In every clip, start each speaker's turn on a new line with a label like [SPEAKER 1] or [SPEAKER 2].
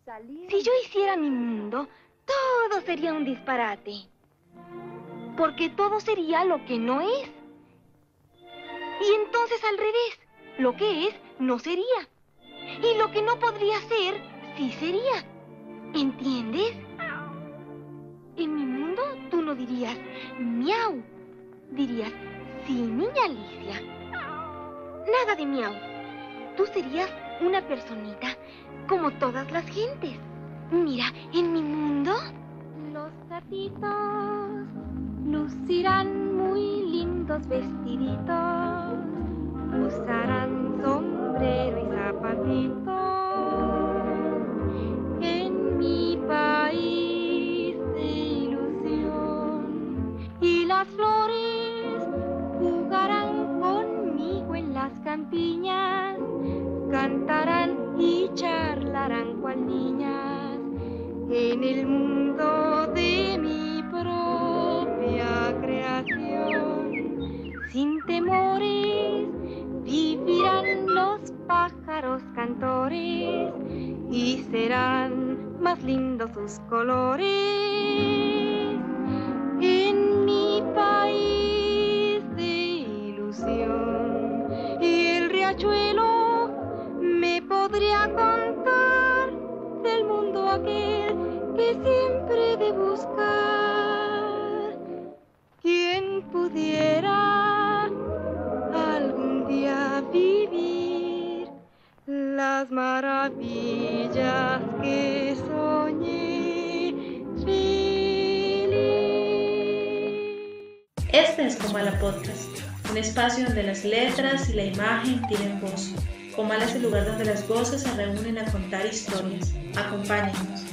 [SPEAKER 1] Si yo hiciera mi mundo, todo sería un disparate. Porque todo sería lo que no es. Y entonces al revés, lo que es no sería. Y lo que no podría ser, sí sería. ¿Entiendes? En mi mundo tú no dirías miau. Dirías, sí, niña Alicia. Nada de miau. Tú serías una personita como todas las gentes. Mira, en mi mundo los gatitos lucirán muy lindos vestiditos, usarán sombrero y zapatitos. En mi país de ilusión, y las flores jugarán conmigo en las campiñas, cantarán y charlarán cual niñas en el mundo de mi propia creación. Sin temores vivirán los pájaros cantores y serán más lindos sus colores. En mi país de ilusión, y el riachuelo me podría contar del mundo aquel que siempre he de buscar. Quien pudiera algún día vivir las maravillas que soñé feliz.
[SPEAKER 2] Este es Comala Podcast, un espacio donde las letras y la imagen tienen voz. Comala es el lugar donde las voces se reúnen a contar historias. Acompáñennos.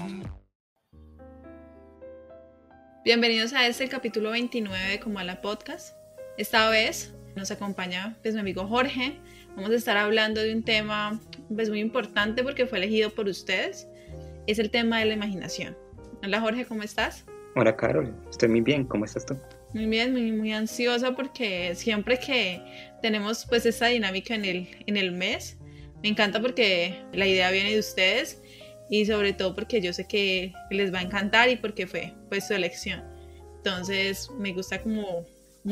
[SPEAKER 3] Bienvenidos a el capítulo 29 de Comala Podcast. Esta vez nos acompaña mi amigo Jorge. Vamos a estar hablando de un tema muy importante porque fue elegido por ustedes. Es el tema de la imaginación. Hola Jorge, ¿cómo estás?
[SPEAKER 4] Hola Carol, estoy muy bien, ¿cómo estás tú?
[SPEAKER 3] Muy bien, muy ansiosa porque siempre que tenemos pues esta dinámica en el mes, me encanta porque la idea viene de ustedes y sobre todo porque yo sé que les va a encantar y porque fue pues su elección. Entonces me gusta como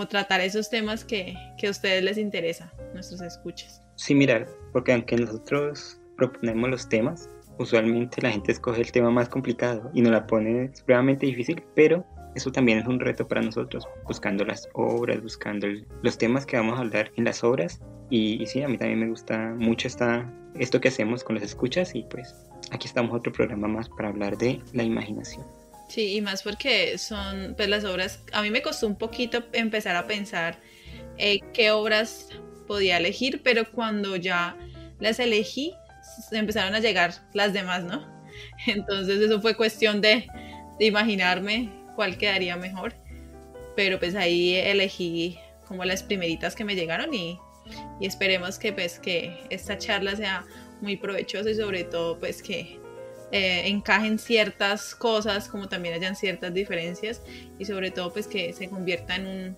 [SPEAKER 3] tratar esos temas que a ustedes les interesa, nuestros escuchas.
[SPEAKER 4] Sí, mira, porque aunque nosotros proponemos los temas, usualmente la gente escoge el tema más complicado y nos la pone supremamente difícil, pero eso también es un reto para nosotros, buscando las obras, buscando los temas que vamos a hablar en las obras. Y sí, a mí también me gusta mucho esto que hacemos con las escuchas y pues aquí estamos otro programa más para hablar de la imaginación.
[SPEAKER 3] Sí, y más porque son pues las obras, a mí me costó un poquito empezar a pensar qué obras podía elegir, pero cuando ya las elegí, empezaron a llegar las demás, ¿no? Entonces eso fue cuestión de imaginarme cuál quedaría mejor, pero pues ahí elegí como las primeritas que me llegaron y esperemos que pues que esta charla sea muy provechosa y sobre todo pues que encajen ciertas cosas como también hayan ciertas diferencias y sobre todo pues que se convierta en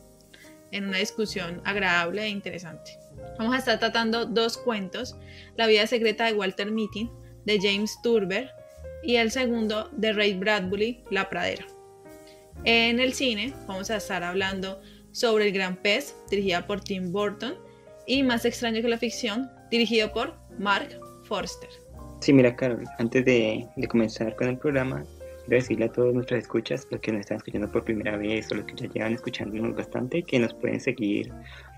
[SPEAKER 3] una discusión agradable e interesante. Vamos a estar tratando dos cuentos, La vida secreta de Walter Mitty de James Turber y el segundo de Ray Bradbury, La pradera. En el cine vamos a estar hablando sobre El gran pez, dirigida por Tim Burton, y Más extraño que la ficción, dirigido por Mark Forster.
[SPEAKER 4] Sí, mira Carol, antes de comenzar con el programa, quiero decirle a todos nuestros escuchas, los que nos están escuchando por primera vez o los que ya llevan escuchándonos bastante, que nos pueden seguir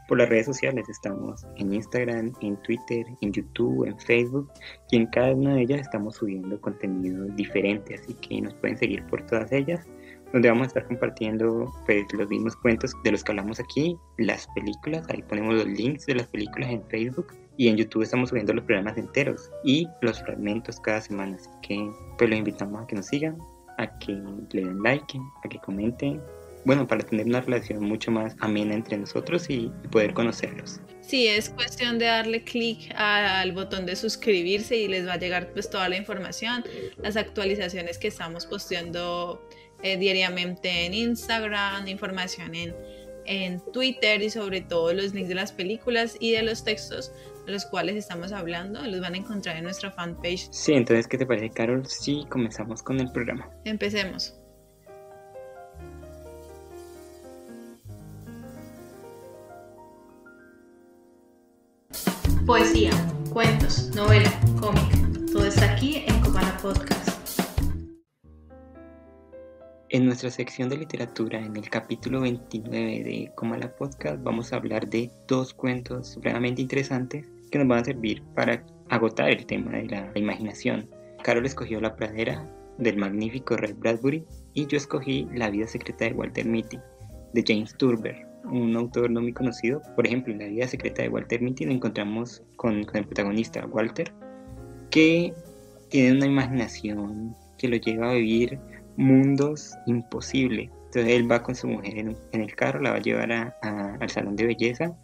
[SPEAKER 4] por las redes sociales. Estamos en Instagram, en Twitter, en YouTube, en Facebook, y en cada una de ellas estamos subiendo contenido diferente, así que nos pueden seguir por todas ellas, donde vamos a estar compartiendo pues los mismos cuentos de los que hablamos aquí, las películas, ahí ponemos los links de las películas en Facebook, y en YouTube estamos subiendo los programas enteros y los fragmentos cada semana, así que pues los invitamos a que nos sigan, a que le den like, a que comenten, bueno, para tener una relación mucho más amena entre nosotros y poder conocerlos.
[SPEAKER 3] Sí, es cuestión de darle clic al botón de suscribirse y les va a llegar pues toda la información, las actualizaciones que estamos posteando diariamente en Instagram, información en Twitter y sobre todo los links de las películas y de los textos de los cuales estamos hablando, los van a encontrar en nuestra fanpage.
[SPEAKER 4] Sí, entonces, ¿qué te parece, Carol, si comenzamos con el programa?
[SPEAKER 3] Empecemos. Poesía, cuentos, novela, cómic, todo está aquí en Comala Podcast.
[SPEAKER 4] En nuestra sección de literatura, en el capítulo 29 de Comala Podcast, vamos a hablar de 2 cuentos supremamente interesantes que nos van a servir para agotar el tema de la imaginación. Carol escogió La pradera, del magnífico Ray Bradbury, y yo escogí La vida secreta de Walter Mitty, de James Thurber, un autor no muy conocido. Por ejemplo, en La vida secreta de Walter Mitty nos encontramos con el protagonista Walter, que tiene una imaginación que lo lleva a vivir mundos imposibles. Entonces él va con su mujer en el carro, la va a llevar al salón de belleza,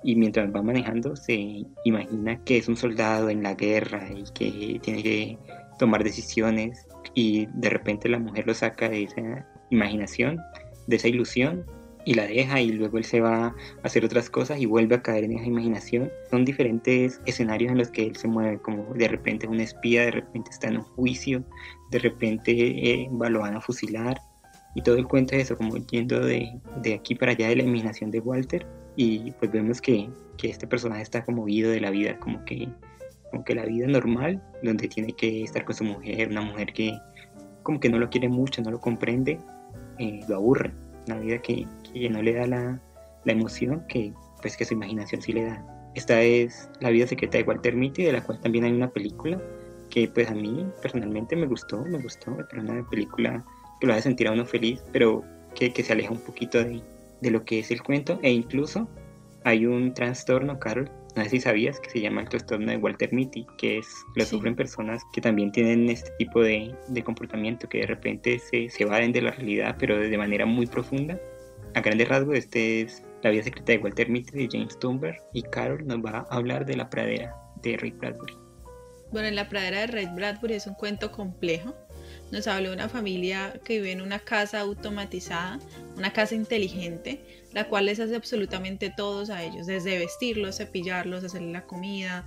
[SPEAKER 4] y mientras va manejando se imagina que es un soldado en la guerra y que tiene que tomar decisiones, y de repente la mujer lo saca de esa imaginación, de esa ilusión, y la deja, y luego él se va a hacer otras cosas y vuelve a caer en esa imaginación. Son diferentes escenarios en los que él se mueve, como de repente es un espía, de repente está en un juicio, de repente lo van a fusilar, y todo el cuento es eso, como yendo de aquí para allá de la imaginación de Walter. Y pues vemos que este personaje está conmovido de la vida, como que la vida normal, donde tiene que estar con su mujer, una mujer que como que no lo quiere mucho, no lo comprende, lo aburre, una vida que no le da la emoción que su imaginación sí le da. Esta es La vida secreta de Walter Mitty, de la cual también hay una película que pues a mí personalmente me gustó, pero una película que lo hace sentir a uno feliz, pero que se aleja un poquito de lo que es el cuento, e incluso hay un trastorno, Carol, no sé si sabías, que se llama el trastorno de Walter Mitty, que lo sufren personas que también tienen este tipo de comportamiento, que de repente se evaden de la realidad, pero de manera muy profunda. A grandes rasgos, este es La vida secreta de Walter Mitty, de James Thurber, y Carol nos va a hablar de La pradera, de Ray Bradbury.
[SPEAKER 3] Bueno, La pradera de Ray Bradbury es un cuento complejo. Nos habla de una familia que vive en una casa automatizada, una casa inteligente, la cual les hace absolutamente todos a ellos, desde vestirlos, cepillarlos, hacerle la comida,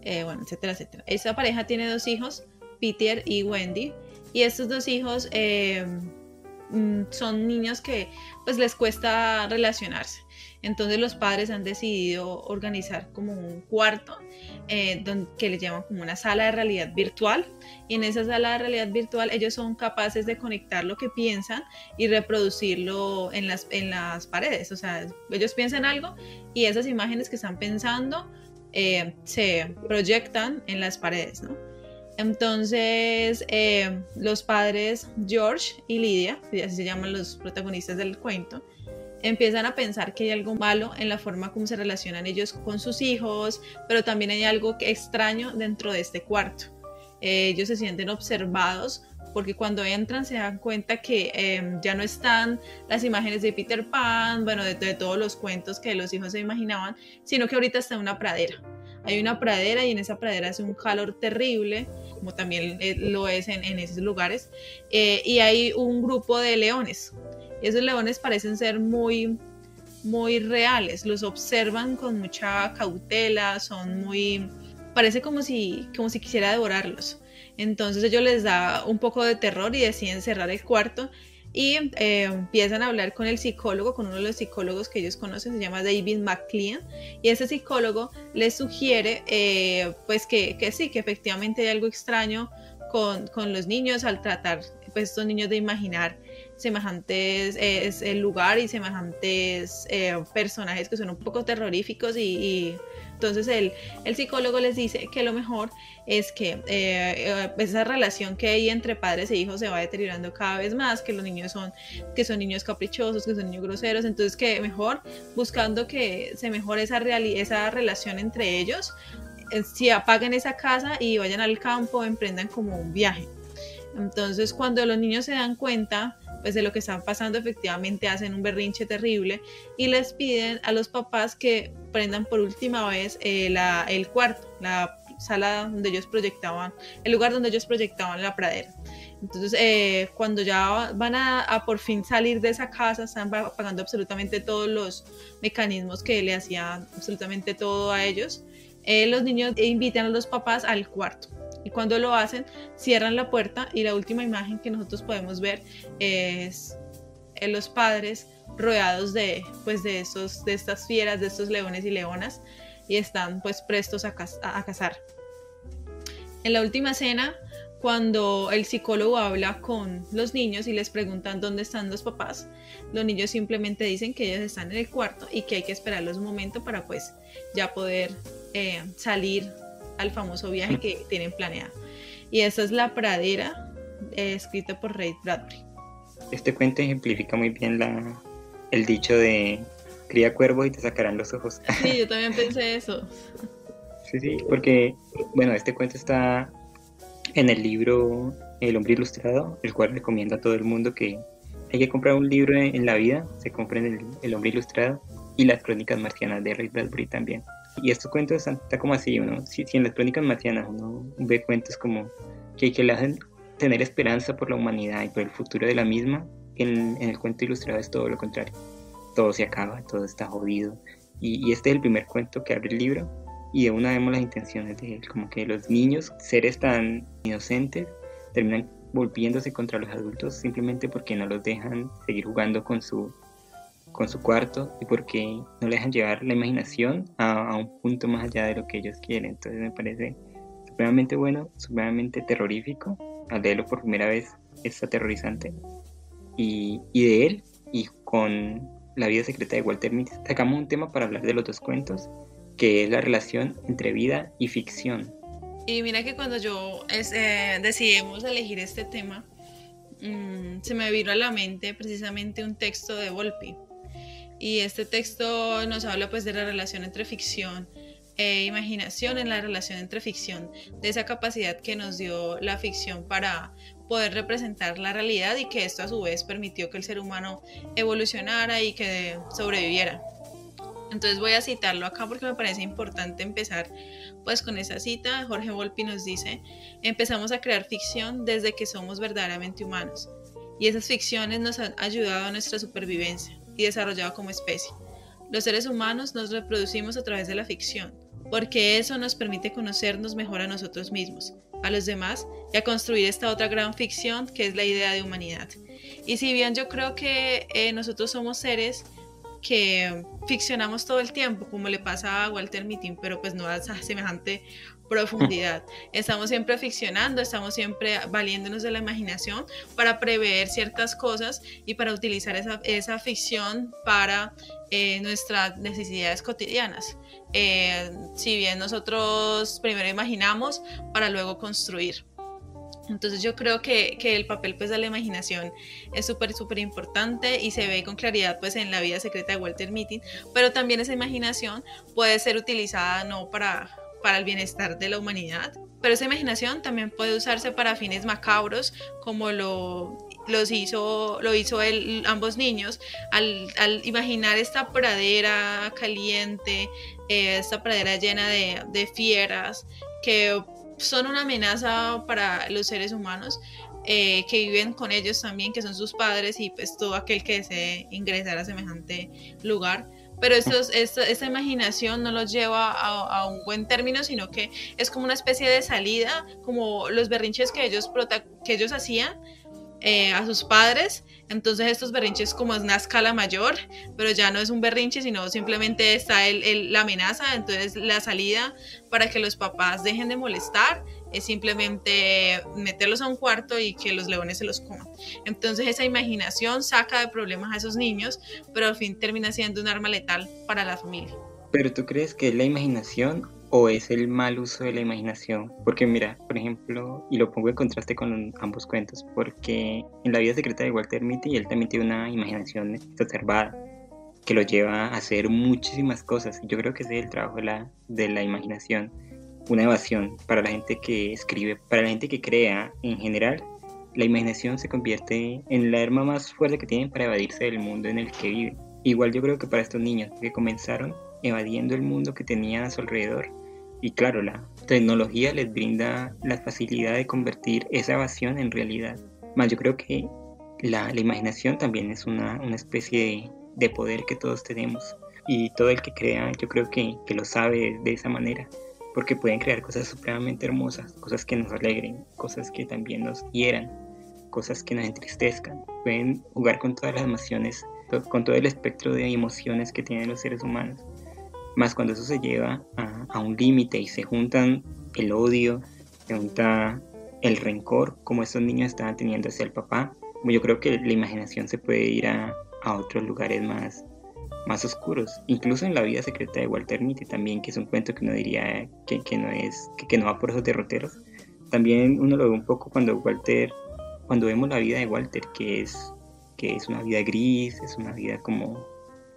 [SPEAKER 3] etcétera, etcétera. Esta pareja tiene 2 hijos, Peter y Wendy, y estos 2 hijos son niños que pues les cuesta relacionarse. Entonces los padres han decidido organizar como un cuarto que le llaman como una sala de realidad virtual, y en esa sala de realidad virtual ellos son capaces de conectar lo que piensan y reproducirlo en las paredes. O sea, ellos piensan algo y esas imágenes que están pensando se proyectan en las paredes, ¿no? Entonces los padres George y Lydia, así se llaman los protagonistas del cuento, empiezan a pensar que hay algo malo en la forma como se relacionan ellos con sus hijos, pero también hay algo extraño dentro de este cuarto. Ellos se sienten observados porque cuando entran se dan cuenta que ya no están las imágenes de Peter Pan, de todos los cuentos que los hijos se imaginaban, sino que ahorita está en una pradera. Hay una pradera, y en esa pradera hace un calor terrible, como también lo es en esos lugares, y hay un grupo de leones. Y esos leones parecen ser muy, muy reales, los observan con mucha cautela, parece como si quisiera devorarlos. Entonces ellos les da un poco de terror y deciden cerrar el cuarto, y empiezan a hablar con el psicólogo, con uno de los psicólogos que ellos conocen, se llama David McLean, y ese psicólogo les sugiere pues que sí, que efectivamente hay algo extraño con los niños al tratar pues estos niños de imaginar semejantes el lugar y semejantes personajes que son un poco terroríficos, y entonces el psicólogo les dice que lo mejor es que esa relación que hay entre padres e hijos se va deteriorando cada vez más, que los niños son niños caprichosos, que son niños groseros, entonces que mejor, buscando que se mejore esa relación entre ellos, si apaguen esa casa y vayan al campo, emprendan como un viaje. Entonces cuando los niños se dan cuenta pues de lo que están pasando, efectivamente hacen un berrinche terrible y les piden a los papás que prendan por última vez el cuarto, la sala donde ellos proyectaban, el lugar donde ellos proyectaban la pradera. Entonces cuando ya van a por fin salir de esa casa, están apagando absolutamente todos los mecanismos que le hacían absolutamente todo a ellos. los niños invitan a los papás al cuarto. Y cuando lo hacen, cierran la puerta y la última imagen que nosotros podemos ver es los padres rodeados de estas fieras, de estos leones y leonas, y están pues prestos a cazar. En la última escena, cuando el psicólogo habla con los niños y les preguntan dónde están los papás, los niños simplemente dicen que ellos están en el cuarto y que hay que esperarlos un momento para pues ya poder salir al famoso viaje que tienen planeado. Y esa es La pradera, escrita por Ray Bradbury.
[SPEAKER 4] Este cuento ejemplifica muy bien el dicho de cría cuervos y te sacarán los ojos.
[SPEAKER 3] Sí, yo también pensé eso.
[SPEAKER 4] Sí, porque, bueno, este cuento está en el libro El hombre ilustrado, el cual recomiendo a todo el mundo que hay que comprar un libro en la vida, se compren el hombre ilustrado y las crónicas marcianas de Ray Bradbury también. Y estos cuentos está como así, si en las crónicas marcianas uno ve cuentos como que le hacen tener esperanza por la humanidad y por el futuro de la misma, en el cuento ilustrado es todo lo contrario. Todo se acaba, todo está jodido. Y este es el primer cuento que abre el libro, y de una vemos las intenciones de él, como que los niños, seres tan inocentes, terminan volviéndose contra los adultos simplemente porque no los dejan seguir jugando con su cuarto y porque no le dejan llevar la imaginación a un punto más allá de lo que ellos quieren. Entonces me parece supremamente bueno, supremamente terrorífico. Al leerlo por primera vez es aterrorizante. Y de él y con La vida secreta de Walter Mitty sacamos un tema para hablar de los dos cuentos, que es la relación entre vida y ficción.
[SPEAKER 3] Y mira que cuando decidimos elegir este tema, se me vino a la mente precisamente un texto de Volpi. Y este texto nos habla pues de la relación entre ficción e imaginación, en la relación entre ficción, de esa capacidad que nos dio la ficción para poder representar la realidad, y que esto a su vez permitió que el ser humano evolucionara y que sobreviviera. Entonces voy a citarlo acá porque me parece importante empezar pues con esa cita. Jorge Volpi nos dice: empezamos a crear ficción desde que somos verdaderamente humanos, y esas ficciones nos han ayudado a nuestra supervivencia y desarrollado como especie. Los seres humanos nos reproducimos a través de la ficción, porque eso nos permite conocernos mejor a nosotros mismos, a los demás, y a construir esta otra gran ficción que es la idea de humanidad. Y si bien yo creo que nosotros somos seres que ficcionamos todo el tiempo, como le pasa a Walter Mitty, pero pues no a semejante profundidad. Estamos siempre ficcionando, estamos siempre valiéndonos de la imaginación para prever ciertas cosas y para utilizar esa ficción para nuestras necesidades cotidianas. Si bien nosotros primero imaginamos para luego construir. Entonces yo creo que el papel pues de la imaginación es súper importante, y se ve con claridad pues en La vida secreta de Walter Mitty, pero también esa imaginación puede ser utilizada no para el bienestar de la humanidad, pero esa imaginación también puede usarse para fines macabros, como lo hizo ambos niños al imaginar esta pradera caliente, esta pradera llena de fieras que son una amenaza para los seres humanos que viven con ellos también, que son sus padres, y pues todo aquel que desee ingresar a semejante lugar. Pero esta imaginación no los lleva a un buen término, sino que es como una especie de salida, como los berrinches que ellos hacían a sus padres. Entonces estos berrinches como es una escala mayor, pero ya no es un berrinche, sino simplemente está la amenaza. Entonces la salida para que los papás dejen de molestar es simplemente meterlos a un cuarto y que los leones se los coman. Entonces esa imaginación saca de problemas a esos niños, pero al fin termina siendo un arma letal para la familia.
[SPEAKER 4] ¿Pero tú crees que es la imaginación o es el mal uso de la imaginación? Porque mira, por ejemplo, y lo pongo en contraste con ambos cuentos, porque en La vida secreta de Walter Mitty él también tiene una imaginación exacerbada que lo lleva a hacer muchísimas cosas. Yo creo que ese es el trabajo de la imaginación, una evasión para la gente que escribe, para la gente que crea en general. La imaginación se convierte en la arma más fuerte que tienen para evadirse del mundo en el que viven. Igual yo creo que para estos niños que comenzaron evadiendo el mundo que tenían a su alrededor, y claro, la tecnología les brinda la facilidad de convertir esa evasión en realidad. Más yo creo que la imaginación también es una especie de poder que todos tenemos, y todo el que crea yo creo que lo sabe de esa manera. porque pueden crear cosas supremamente hermosas, cosas que nos alegren, cosas que también nos hieran, cosas que nos entristezcan. Pueden jugar con todas las emociones, con todo el espectro de emociones que tienen los seres humanos. Más cuando eso se lleva a un límite y se juntan el odio, se junta el rencor, como estos niños estaban teniendo hacia el papá. Yo creo que la imaginación se puede ir a otros lugares más oscuros, incluso en La vida secreta de Walter Mitty también, que es un cuento que uno diría que no va por esos derroteros. También uno lo ve un poco cuando vemos la vida de Walter, que es una vida gris, es una vida como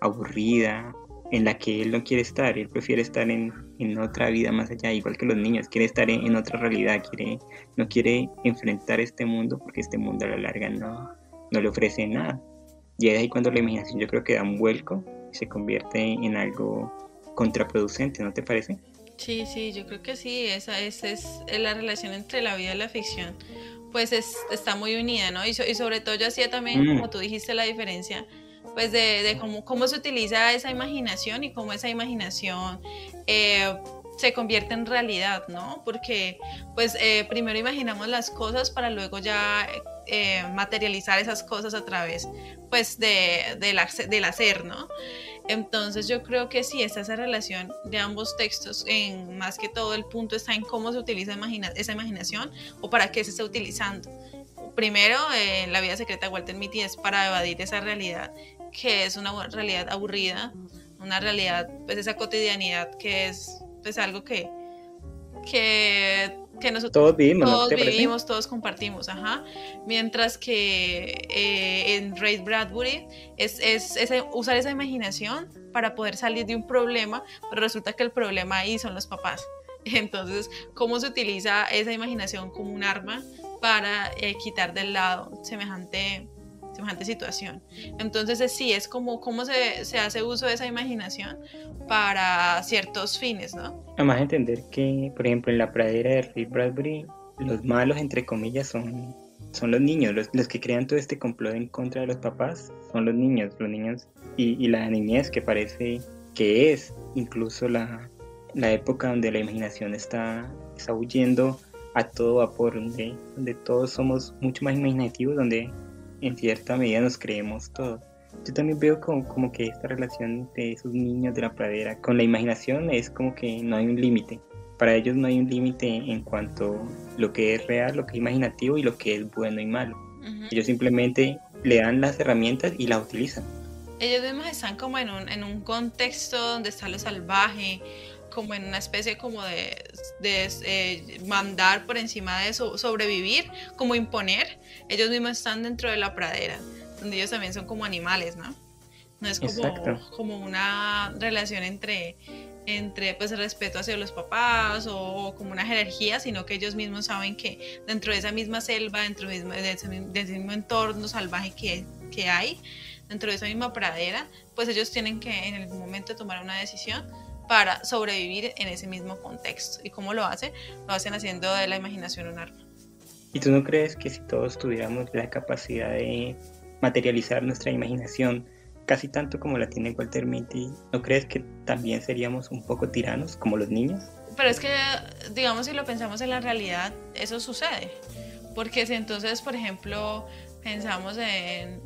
[SPEAKER 4] aburrida, en la que él no quiere estar. Él prefiere estar en otra vida más allá, igual que los niños, quiere estar en otra realidad, no quiere enfrentar este mundo, porque este mundo a la larga no le ofrece nada. Y es ahí cuando la imaginación, yo creo, que da un vuelco y se convierte en algo contraproducente, ¿no te parece?
[SPEAKER 3] Sí, yo creo que sí, esa es la relación entre la vida y la ficción, pues está muy unida, ¿no? Y sobre todo yo hacía también, como tú dijiste, la diferencia, pues de cómo se utiliza esa imaginación y cómo esa imaginación se convierte en realidad, ¿no? Porque pues primero imaginamos las cosas para luego ya materializar esas cosas a través pues del hacer, ¿no? Entonces yo creo que sí, está esa relación de ambos textos, más que todo el punto está en cómo se utiliza esa imaginación o para qué se está utilizando. Primero, La vida secreta de Walter Mitty es para evadir esa realidad, que es una realidad aburrida, una realidad, pues esa cotidianidad que es pues algo que nosotros
[SPEAKER 4] todos vivimos,
[SPEAKER 3] todos compartimos, ajá. Mientras que en Ray Bradbury es usar esa imaginación para poder salir de un problema, pero resulta que el problema ahí son los papás. Entonces, ¿cómo se utiliza esa imaginación como un arma para quitar del lado semejante situación? Entonces sí, es como cómo se hace uso de esa imaginación para ciertos fines, ¿no?
[SPEAKER 4] Además entender que, por ejemplo, en La pradera de Ray Bradbury, los malos, entre comillas, son los niños, los que crean todo este complot en contra de los papás, son los niños y la niñez, que parece que es incluso la época donde la imaginación está huyendo a todo vapor, donde todos somos mucho más imaginativos, donde en cierta medida nos creemos todo. Yo también veo como que esta relación de esos niños de la pradera con la imaginación es como que no hay un límite. Para ellos no hay un límite en cuanto a lo que es real, lo que es imaginativo y lo que es bueno y malo. Uh-huh. Ellos simplemente le dan las herramientas y las utilizan.
[SPEAKER 3] Ellos mismos están como en un contexto donde está lo salvaje, como en una especie como de mandar por encima de eso, sobrevivir, como imponer. Ellos mismos están dentro de la pradera, donde ellos también son como animales, ¿no? No es como una relación entre pues el respeto hacia los papás o como una jerarquía, sino que ellos mismos saben que dentro de esa misma selva, dentro de ese mismo entorno salvaje que hay, dentro de esa misma pradera, pues ellos tienen que en algún momento tomar una decisión para sobrevivir en ese mismo contexto. ¿Y cómo lo hacen? Lo hacen haciendo de la imaginación un arma.
[SPEAKER 4] ¿Y tú no crees que si todos tuviéramos la capacidad de materializar nuestra imaginación casi tanto como la tiene Walter Mitty, no crees que también seríamos un poco tiranos como los niños?
[SPEAKER 3] Pero es que, digamos, si lo pensamos en la realidad, eso sucede. Porque si entonces, por ejemplo, pensamos en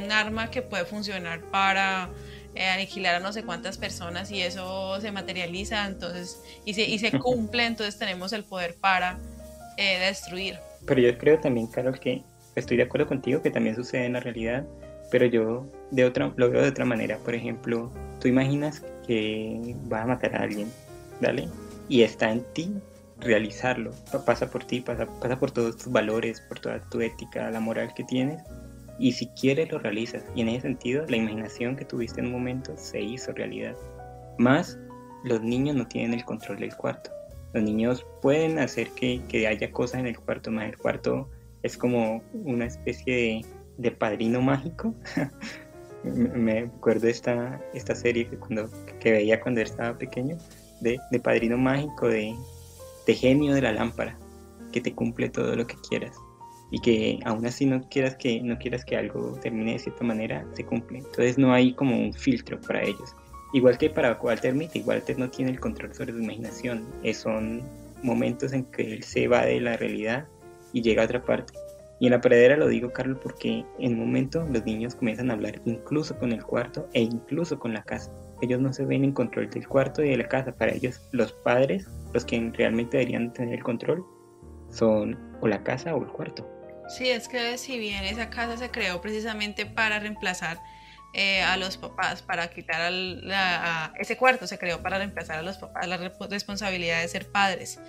[SPEAKER 3] un arma que puede funcionar para aniquilar a no sé cuántas personas y eso se materializa, entonces y se cumple, entonces tenemos el poder para destruir.
[SPEAKER 4] Pero yo creo también, Carol, que estoy de acuerdo contigo que también sucede en la realidad, pero yo lo veo de otra manera. Por ejemplo, tú imaginas que vas a matar a alguien, ¿vale? Y está en ti realizarlo, pasa por ti, pasa por todos tus valores, por toda tu ética, la moral que tienes, y si quieres lo realizas, y en ese sentido la imaginación que tuviste en un momento se hizo realidad. Más los niños no tienen el control del cuarto. Los niños pueden hacer que haya cosas en el cuarto, más el cuarto es como una especie de padrino mágico. Me acuerdo esta serie que veía cuando estaba pequeño, de padrino mágico, de genio de la lámpara, que te cumple todo lo que quieras y que aún así no quieras que algo termine de cierta manera, se cumple. Entonces no hay como un filtro para ellos. Igual que para Walter Mitty, Walter no tiene el control sobre su imaginación. Son momentos en que él se va de la realidad y llega a otra parte. Y en La Pradera lo digo, Carlos, porque en un momento los niños comienzan a hablar incluso con el cuarto e incluso con la casa. Ellos no se ven en control del cuarto y de la casa. Para ellos, los padres, los que realmente deberían tener el control, son o la casa o el cuarto.
[SPEAKER 3] Sí, es que si bien esa casa se creó precisamente para reemplazar a los papás, para quitar ese cuarto se creó para reemplazar a los papás la responsabilidad de ser padres,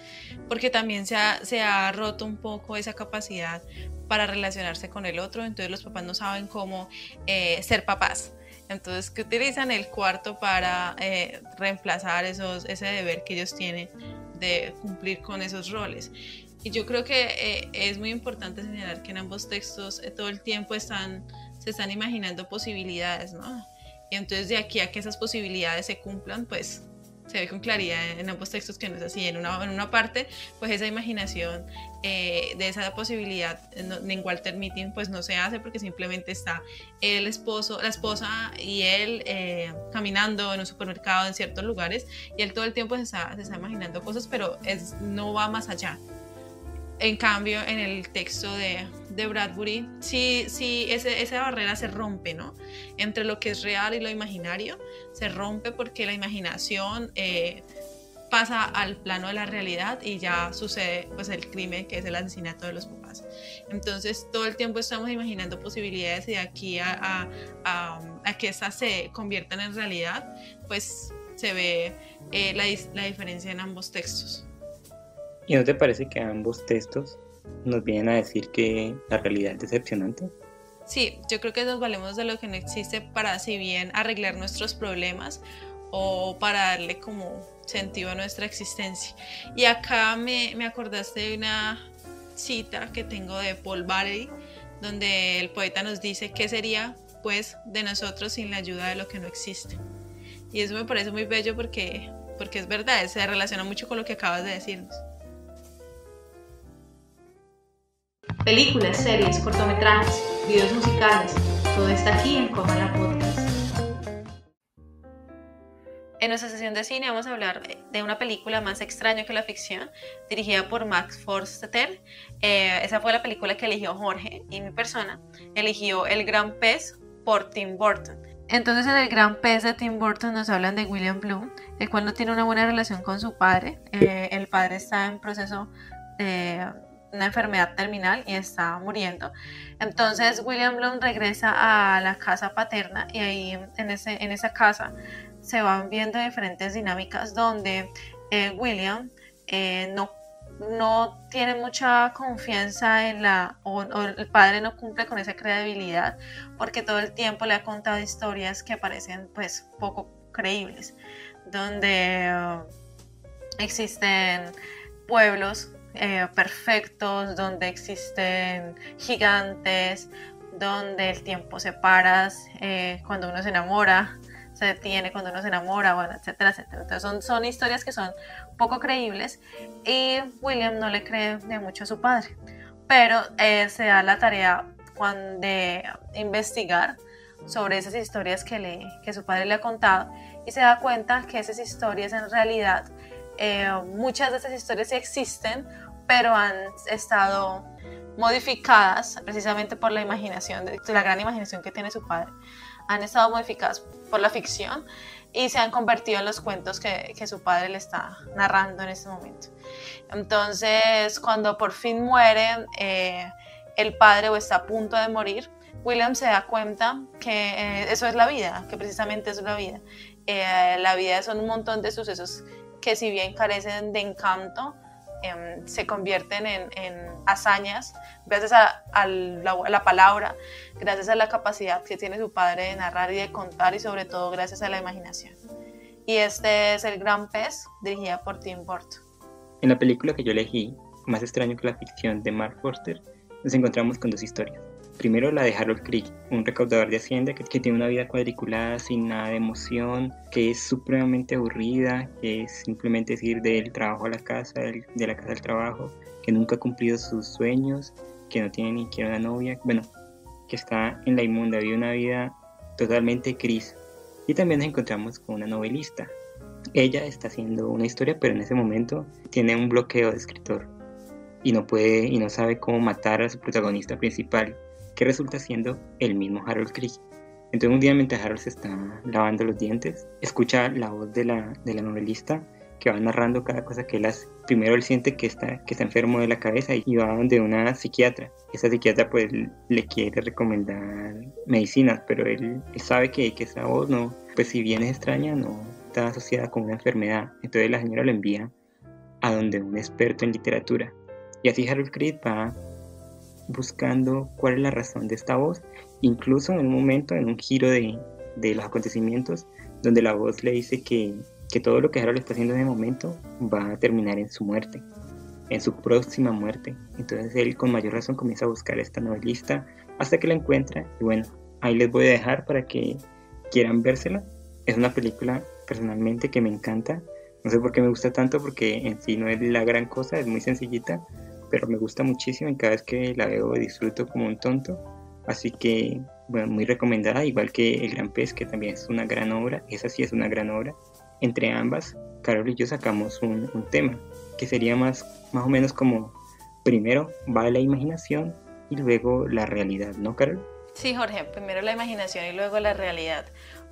[SPEAKER 3] porque también se ha roto un poco esa capacidad para relacionarse con el otro. Entonces los papás no saben cómo ser papás. Entonces, que utilizan el cuarto para reemplazar ese deber que ellos tienen de cumplir con esos roles. Y yo creo que es muy importante señalar que en ambos textos todo el tiempo se están imaginando posibilidades, ¿no? Y entonces de aquí a que esas posibilidades se cumplan, pues se ve con claridad en ambos textos que no es así. En una parte, pues esa imaginación de esa posibilidad en Walter Mitty pues no se hace, porque simplemente está el esposo, la esposa y él caminando en un supermercado en ciertos lugares, y él todo el tiempo se está imaginando cosas, pero no va más allá. En cambio, en el texto de Bradbury, sí, esa barrera se rompe, ¿no? Entre lo que es real y lo imaginario, se rompe porque la imaginación pasa al plano de la realidad y ya sucede pues el crimen, que es el asesinato de los papás. Entonces, todo el tiempo estamos imaginando posibilidades, y de aquí a que estas se conviertan en realidad, pues se ve la diferencia en ambos textos.
[SPEAKER 4] ¿Y no te parece que ambos textos nos vienen a decir que la realidad es decepcionante?
[SPEAKER 3] Sí, yo creo que nos valemos de lo que no existe para, si bien arreglar nuestros problemas o para darle como sentido a nuestra existencia. Y acá me acordaste de una cita que tengo de Paul Valéry, donde el poeta nos dice: ¿qué sería pues de nosotros sin la ayuda de lo que no existe? Y eso me parece muy bello porque es verdad, se relaciona mucho con lo que acabas de decirnos.
[SPEAKER 2] Películas, series, cortometrajes, videos musicales, todo está aquí en Comala Podcast.
[SPEAKER 3] En nuestra sesión de cine vamos a hablar de una película más extraña que la ficción, dirigida por Max Forster. Esa fue la película que eligió Jorge, y mi persona eligió El Gran Pez por Tim Burton. Entonces, en El Gran Pez de Tim Burton nos hablan de William Bloom, el cual no tiene una buena relación con su padre. El padre está en proceso de una enfermedad terminal y está muriendo. Entonces William Bloom regresa a la casa paterna, y ahí en esa casa se van viendo diferentes dinámicas donde William no tiene mucha confianza o el padre no cumple con esa credibilidad, porque todo el tiempo le ha contado historias que parecen pues poco creíbles, donde existen pueblos perfectos, donde existen gigantes, donde el tiempo se para cuando uno se enamora, se detiene cuando uno se enamora, bueno, etcétera, etcétera. Entonces son historias que son poco creíbles, y William no le cree de mucho a su padre, pero se da la tarea de investigar sobre esas historias que su padre le ha contado, y se da cuenta que esas historias en realidad, muchas de esas historias sí existen, pero han estado modificadas precisamente por la imaginación, la gran imaginación que tiene su padre. Han estado modificadas por la ficción y se han convertido en los cuentos que su padre le está narrando en este momento. Entonces, cuando por fin muere el padre, o está a punto de morir, William se da cuenta que eso es la vida, que precisamente es la vida. La vida son un montón de sucesos que, si bien carecen de encanto, se convierten en hazañas gracias a la palabra, gracias a la capacidad que tiene su padre de narrar y de contar, y sobre todo gracias a la imaginación. Y este es El Gran Pez, dirigida por Tim Burton.
[SPEAKER 4] En la película que yo elegí, Más extraño que la ficción, de Mark Forster, nos encontramos con dos historias. Primero, la de Harold Creek, un recaudador de hacienda que tiene una vida cuadriculada, sin nada de emoción, que es supremamente aburrida, que es simplemente ir del trabajo a la casa, de la casa al trabajo, que nunca ha cumplido sus sueños, que no tiene ni siquiera una novia, bueno, que está en la inmunda, vive una vida totalmente gris. Y también nos encontramos con una novelista. Ella está haciendo una historia, pero en ese momento tiene un bloqueo de escritor y no sabe cómo matar a su protagonista principal, que resulta siendo el mismo Harold Creed. Entonces un día, mientras Harold se está lavando los dientes, escucha la voz de la novelista que va narrando cada cosa que él hace. Primero él siente que está enfermo de la cabeza y va donde una psiquiatra. Esa psiquiatra pues le quiere recomendar medicinas, pero él sabe que esa voz no, pues si bien es extraña, no está asociada con una enfermedad. Entonces la señora lo envía a donde un experto en literatura. Y así Harold Creed va buscando cuál es la razón de esta voz, incluso en un momento, en un giro de los acontecimientos, donde la voz le dice que todo lo que Harold está haciendo en el momento va a terminar en su muerte, en su próxima muerte. Entonces él con mayor razón comienza a buscar a esta novelista hasta que la encuentra, y bueno, ahí les voy a dejar para que quieran vérsela. Es una película personalmente que me encanta, no sé por qué me gusta tanto, porque en sí no es la gran cosa, es muy sencillita, pero me gusta muchísimo y cada vez que la veo disfruto como un tonto. Así que, bueno, muy recomendada, igual que El Gran Pez, que también es una gran obra. Esa sí es una gran obra. Entre ambas, Carol y yo sacamos un tema que sería más o menos como: primero va la imaginación y luego la realidad, ¿no, Carol?
[SPEAKER 3] Sí, Jorge, primero la imaginación y luego la realidad.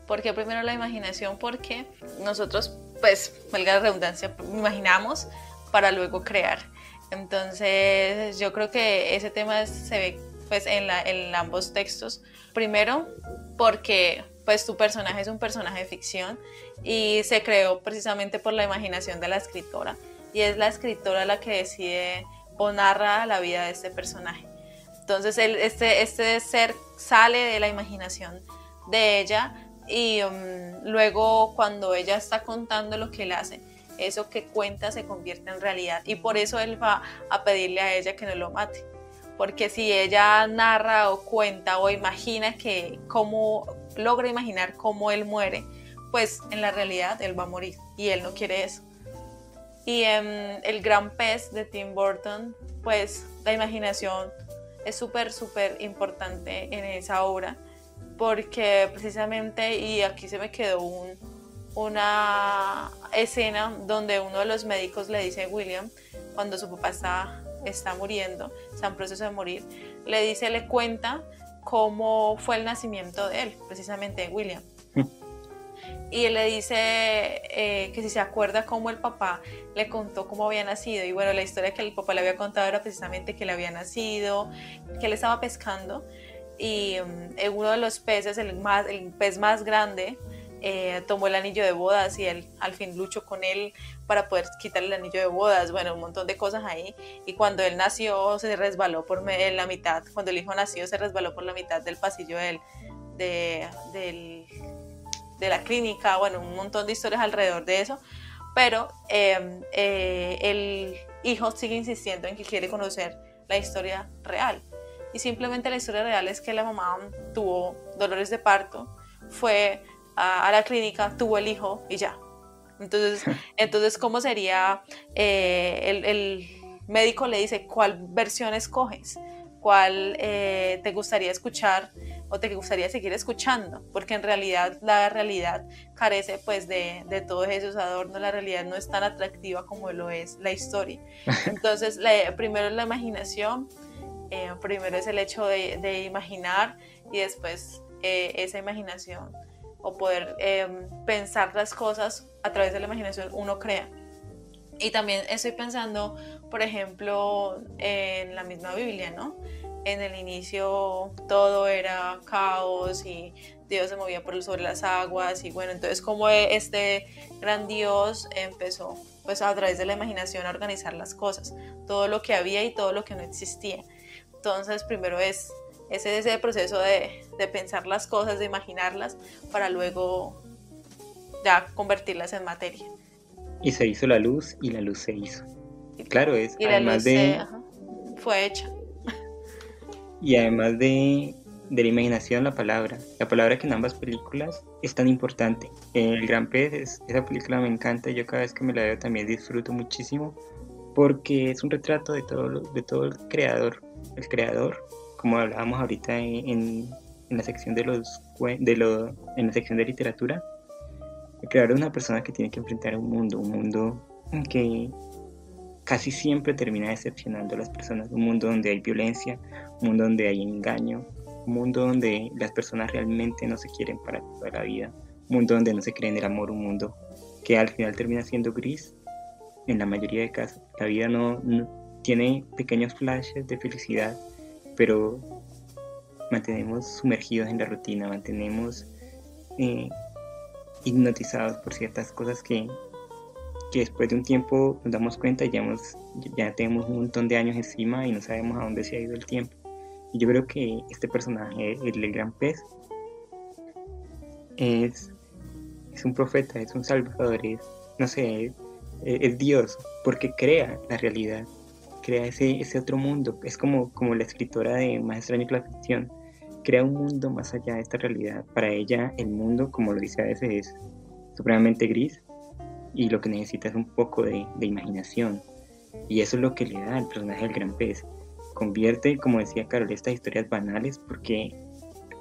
[SPEAKER 3] ¿Por qué primero la imaginación? Porque nosotros, pues, valga la redundancia, imaginamos para luego crear. Entonces yo creo que ese tema se ve pues en ambos textos. Primero porque pues tu personaje es un personaje de ficción y se creó precisamente por la imaginación de la escritora, y es la escritora la que decide o narra la vida de este personaje. Entonces este ser sale de la imaginación de ella y luego cuando ella está contando lo que él hace, eso que cuenta se convierte en realidad, y por eso él va a pedirle a ella que no lo mate, porque si ella narra o cuenta o imagina logra imaginar cómo él muere, pues en la realidad él va a morir y él no quiere eso. Y en El Gran Pez de Tim Burton, pues la imaginación es súper importante en esa obra, porque precisamente, y aquí se me quedó una escena donde uno de los médicos le dice a William, cuando su papá está muriendo, está en proceso de morir, le cuenta cómo fue el nacimiento de él, precisamente de William. Y él le dice que si se acuerda cómo el papá le contó cómo había nacido. Y bueno, la historia que el papá le había contado era precisamente que él había nacido, que él estaba pescando y uno de los peces, el pez más grande, tomó el anillo de bodas, y él al fin luchó con él para poder quitarle el anillo de bodas. Bueno, un montón de cosas ahí. Y cuando él nació se resbaló por la mitad, cuando el hijo nació se resbaló por la mitad del pasillo de la clínica. Bueno, un montón de historias alrededor de eso, pero el hijo sigue insistiendo en que quiere conocer la historia real, y simplemente la historia real es que la mamá tuvo dolores de parto, fue a la clínica, tuvo el hijo y ya. Entonces ¿cómo sería? El médico le dice: ¿cuál versión escoges? ¿Cuál te gustaría escuchar o te gustaría seguir escuchando? Porque en realidad la realidad carece pues de todos esos adornos. La realidad no es tan atractiva como lo es la historia. Entonces primero es la imaginación, primero es el hecho de imaginar, y después esa imaginación o poder pensar las cosas a través de la imaginación uno crea. Y también estoy pensando, por ejemplo, en la misma Biblia, ¿no? En el inicio todo era caos y Dios se movía sobre las aguas, y bueno, entonces como este gran Dios empezó pues a través de la imaginación a organizar las cosas, todo lo que había y todo lo que no existía. Entonces primero es ese proceso de pensar las cosas, de imaginarlas, para luego ya convertirlas en materia.
[SPEAKER 4] Y se hizo la luz, y la luz se hizo. Claro, es
[SPEAKER 3] y
[SPEAKER 4] además
[SPEAKER 3] fue hecha.
[SPEAKER 4] Y además de la imaginación, la palabra que en ambas películas es tan importante. El Gran Pez, esa película me encanta, yo cada vez que me la veo también disfruto muchísimo, porque es un retrato de todo el creador. El creador, como hablábamos ahorita en la sección de los en la sección de literatura, crear una persona que tiene que enfrentar un mundo en que casi siempre termina decepcionando a las personas, un mundo donde hay violencia, un mundo donde hay engaño, un mundo donde las personas realmente no se quieren para toda la vida, un mundo donde no se cree en el amor, un mundo que al final termina siendo gris en la mayoría de casos. La vida no tiene pequeños flashes de felicidad, pero mantenemos sumergidos en la rutina, mantenemos hipnotizados por ciertas cosas que después de un tiempo nos damos cuenta y ya tenemos un montón de años encima y no sabemos a dónde se ha ido el tiempo. Y yo creo que este personaje, el gran pez, es un profeta, es un salvador, es Dios, porque crea la realidad, crea ese otro mundo. Es como la escritora de Más extraño que la ficción, crea un mundo más allá de esta realidad. Para ella el mundo, como lo dice a veces, es supremamente gris y lo que necesita es un poco de imaginación, y eso es lo que le da al personaje del gran pez. Convierte, como decía Carol, estas historias banales, porque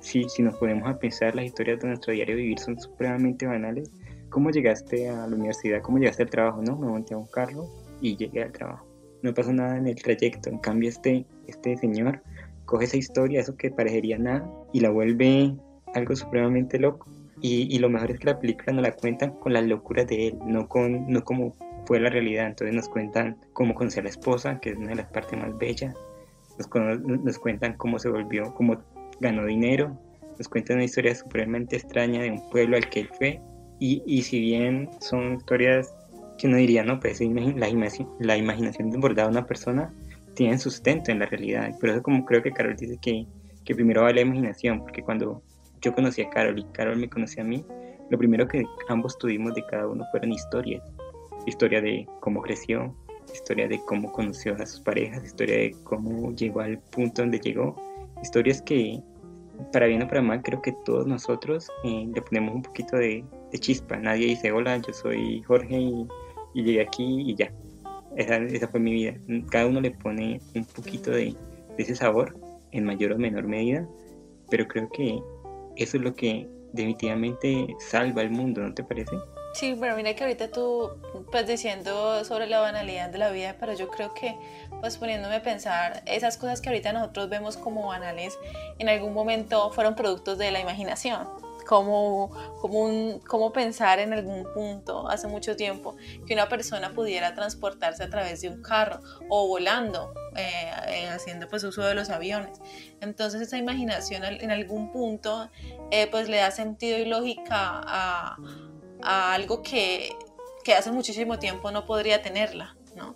[SPEAKER 4] si nos ponemos a pensar, las historias de nuestro diario vivir son supremamente banales. ¿Cómo llegaste a la universidad? ¿Cómo llegaste al trabajo? No, me monté a un carro y llegué al trabajo. No pasó nada en el trayecto. En cambio, este señor coge esa historia, eso que parecería nada, y la vuelve algo supremamente loco. Y lo mejor es que la película nos la cuentan con las locuras de él, no como fue la realidad. Entonces nos cuentan cómo conoció a la esposa, que es una de las partes más bellas. Nos cuentan cómo se volvió, cómo ganó dinero. Nos cuentan una historia supremamente extraña de un pueblo al que él fue. Y si bien son historias que uno diría, no, pues la imaginación desbordada de una persona tiene sustento en la realidad. Por eso, como creo que Carol dice que primero va la imaginación, porque cuando yo conocí a Carol y Carol me conoció a mí, lo primero que ambos tuvimos de cada uno fueron historias. Historia de cómo creció, historia de cómo conoció a sus parejas, historia de cómo llegó al punto donde llegó. Historias que, para bien o para mal, creo que todos nosotros le ponemos un poquito de chispa. Nadie dice, hola, yo soy Jorge y llegué aquí y ya. Esa fue mi vida. Cada uno le pone un poquito de ese sabor, en mayor o menor medida, pero creo que eso es lo que definitivamente salva el mundo, ¿no te parece?
[SPEAKER 3] Sí, pero mira que ahorita tú, pues diciendo sobre la banalidad de la vida, pero yo creo que, pues poniéndome a pensar, esas cosas que ahorita nosotros vemos como banales, en algún momento fueron productos de la imaginación. Como pensar en algún punto, hace mucho tiempo, que una persona pudiera transportarse a través de un carro o volando, haciendo pues uso de los aviones. Entonces esa imaginación en algún punto pues le da sentido y lógica a algo que hace muchísimo tiempo no podría tenerla, ¿no?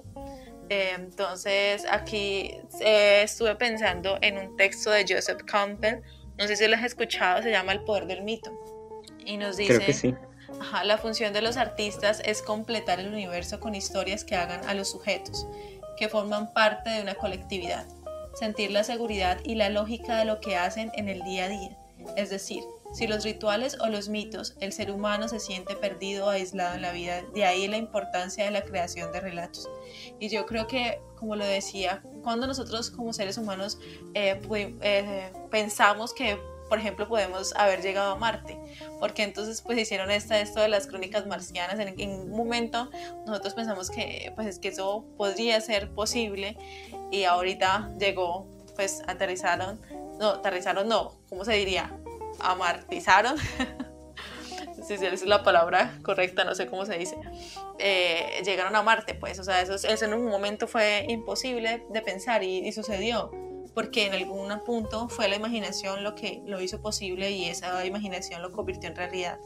[SPEAKER 3] Entonces aquí estuve pensando en un texto de Joseph Campbell, no sé si lo has escuchado, se llama El poder del mito, y nos dice,
[SPEAKER 4] creo que sí.
[SPEAKER 3] La función de los artistas es completar el universo con historias que hagan a los sujetos, que forman parte de una colectividad, sentir la seguridad y la lógica de lo que hacen en el día a día, es decir, si los rituales o los mitos, el ser humano se siente perdido o aislado en la vida, de ahí la importancia de la creación de relatos. Y yo creo que, como lo decía, cuando nosotros como seres humanos pensamos que, por ejemplo, podemos haber llegado a Marte, porque entonces pues hicieron esto de las crónicas marcianas, en un momento nosotros pensamos que pues es que eso podría ser posible, y ahorita llegó, pues aterrizaron, ¿cómo se diría? Amartizaron, si es la palabra correcta, no sé cómo se dice, llegaron a Marte, pues, o sea, eso en un momento fue imposible de pensar y sucedió, porque en algún punto fue la imaginación lo que lo hizo posible y esa imaginación lo convirtió en realidad.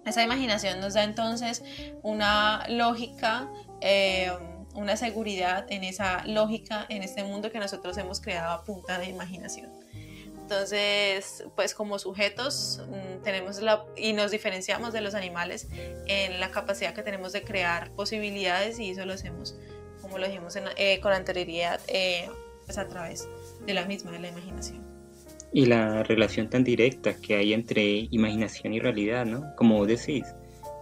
[SPEAKER 3] Esa imaginación nos da entonces una lógica, una seguridad en esa lógica, en este mundo que nosotros hemos creado a punta de imaginación. Entonces, pues como sujetos tenemos y nos diferenciamos de los animales en la capacidad que tenemos de crear posibilidades, y eso lo hacemos, como lo dijimos con anterioridad, pues a través de la imaginación.
[SPEAKER 4] Y la relación tan directa que hay entre imaginación y realidad, ¿no? Como vos decís,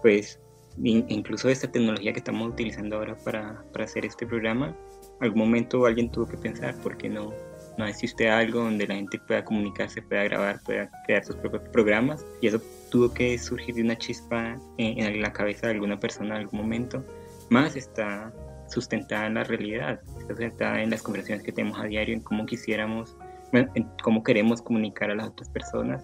[SPEAKER 4] pues incluso esta tecnología que estamos utilizando ahora para hacer este programa, en algún momento alguien tuvo que pensar, ¿por qué no no existe algo donde la gente pueda comunicarse, pueda grabar, pueda crear sus propios programas, y eso tuvo que surgir de una chispa en la cabeza de alguna persona en algún momento, más está sustentada en la realidad, está sustentada en las conversaciones que tenemos a diario, en cómo quisiéramos, bueno, en cómo queremos comunicar a las otras personas.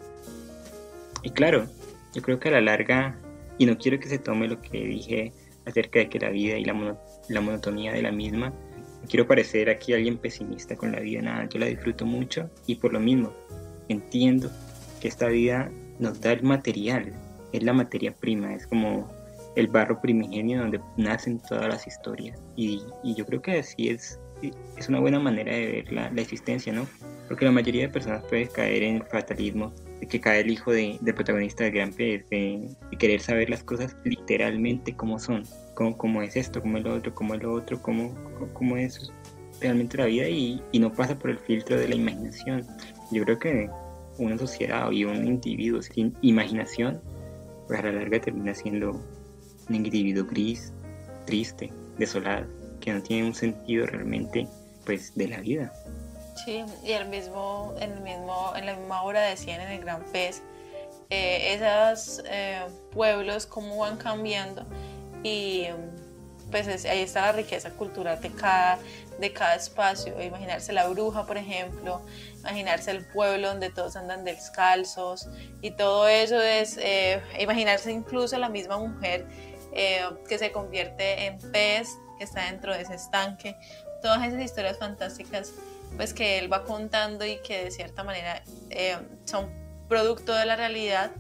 [SPEAKER 4] Y claro, yo creo que a la larga, y no quiero que se tome lo que dije acerca de que la vida y la monotonía de la misma, no quiero parecer aquí alguien pesimista con la vida, nada, yo la disfruto mucho y por lo mismo entiendo que esta vida nos da el material, es la materia prima, es como el barro primigenio donde nacen todas las historias, y yo creo que así es una buena manera de ver la existencia, ¿no? Porque la mayoría de personas puede caer en el fatalismo, de que cae el hijo del protagonista de Gran Pez, de querer saber las cosas literalmente como son, cómo es esto, cómo es lo otro, cómo es realmente la vida, y no pasa por el filtro de la imaginación. Yo creo que una sociedad y un individuo sin imaginación, pues a la larga termina siendo un individuo gris, triste, desolado, que no tiene un sentido realmente, pues, de la vida.
[SPEAKER 3] Sí, y en la misma obra decían en el Gran Pez, esos pueblos cómo van cambiando, y pues ahí está la riqueza cultural de cada espacio. Imaginarse la bruja, por ejemplo, imaginarse el pueblo donde todos andan descalzos, y todo eso es imaginarse incluso la misma mujer que se convierte en pez, que está dentro de ese estanque. Todas esas historias fantásticas pues que él va contando y que de cierta manera son producto de la realidad,